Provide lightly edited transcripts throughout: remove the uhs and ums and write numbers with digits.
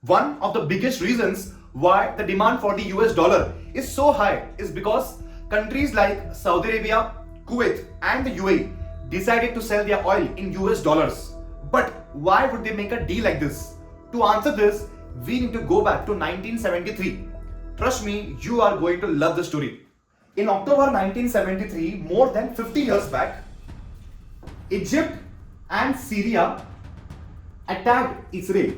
One of the biggest reasons why the demand for the US dollar is so high is because countries like Saudi Arabia, Kuwait, and the UAE decided to sell their oil in US dollars. But why would they make a deal like this? To answer this, we need to go back to 1973. Trust me, you are going to love the story. In October 1973, more than 50 years back, Egypt and Syria attacked Israel.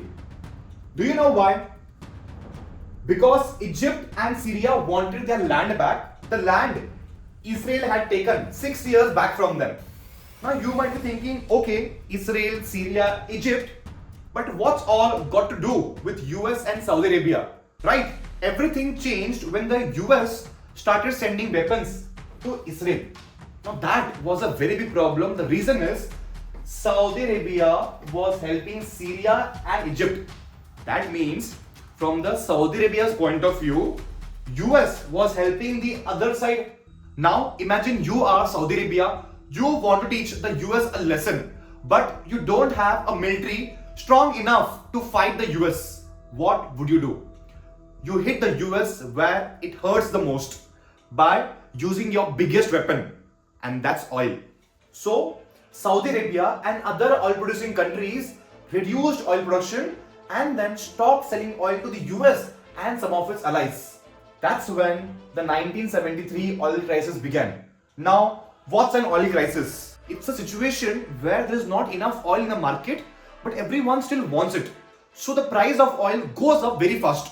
Do you know why? Because Egypt and Syria wanted their land back, the land Israel had taken 6 years back from them. Now you might be thinking, okay, Israel, Syria, Egypt, but what's all got to do with US and Saudi Arabia, right? Everything changed when the US started sending weapons to Israel. Now that was a very big problem. The reason is Saudi Arabia was helping Syria and Egypt. That means from the Saudi Arabia's point of view, US was helping the other side. Now imagine you are Saudi Arabia, you want to teach the US a lesson, but you don't have a military strong enough to fight the US. What would you do? You hit the US where it hurts the most by using your biggest weapon, and that's oil. So Saudi Arabia and other oil producing countries reduced oil production and then stopped selling oil to the US and some of its allies. That's when the 1973 oil crisis began. Now, what's an oil crisis? It's a situation where there is not enough oil in the market, but everyone still wants it. So the price of oil goes up very fast.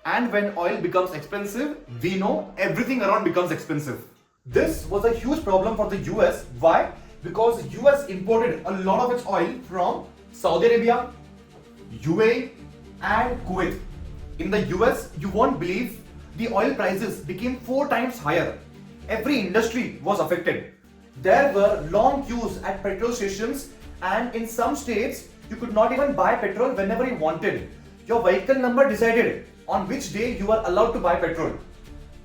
And when oil becomes expensive, we know everything around becomes expensive. This was a huge problem for the US. Why? Because US imported a lot of its oil from Saudi Arabia, UAE, and Kuwait. In the US, you won't believe the oil prices became 4 times higher. Every industry was affected. There were long queues at petrol stations, and in some states, you could not even buy petrol whenever you wanted. Your vehicle number decided on which day you are allowed to buy petrol.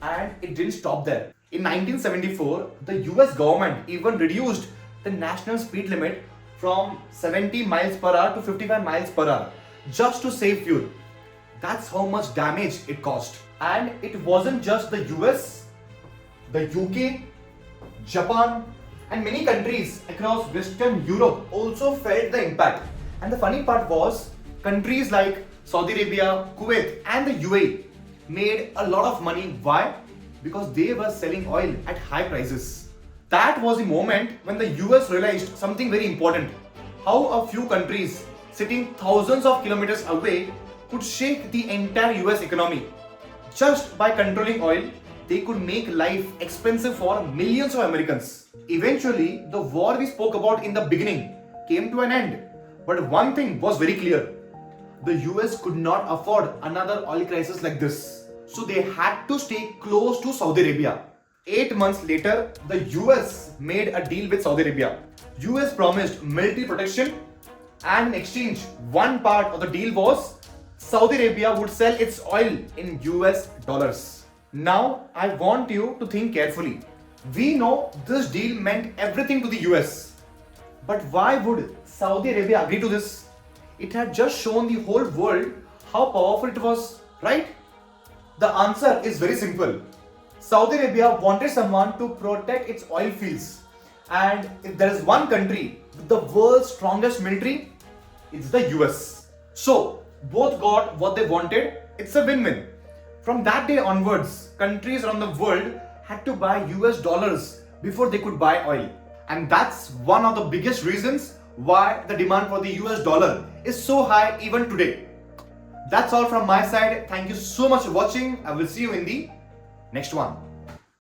And it didn't stop there. In 1974, the US government even reduced the national speed limit from 70 miles per hour to 55 miles per hour just to save fuel. That's how much damage it caused. And it wasn't just the US, the UK, Japan, and many countries across Western Europe also felt the impact. And the funny part was, countries like Saudi Arabia, Kuwait, and the UAE made a lot of money. Why? Because they were selling oil at high prices. That was the moment when the US realized something very important. How a few countries sitting thousands of kilometers away could shake the entire US economy. Just by controlling oil, they could make life expensive for millions of Americans. Eventually, the war we spoke about in the beginning came to an end. But one thing was very clear. The US could not afford another oil crisis like this. So they had to stay close to Saudi Arabia. 8 months later, the US made a deal with Saudi Arabia. US promised military protection, and in exchange, one part of the deal was Saudi Arabia would sell its oil in US dollars. Now, I want you to think carefully. We know this deal meant everything to the US. But why would Saudi Arabia agree to this? It had just shown the whole world how powerful it was, right? The answer is very simple. Saudi Arabia wanted someone to protect its oil fields. And if there is one country with the world's strongest military, it's the US. So, both got what they wanted. It's a win-win. From that day onwards, countries around the world had to buy US dollars before they could buy oil. And that's one of the biggest reasons why the demand for the US dollar is so high even today. That's all from my side. Thank you so much for watching. I will see you in the next one.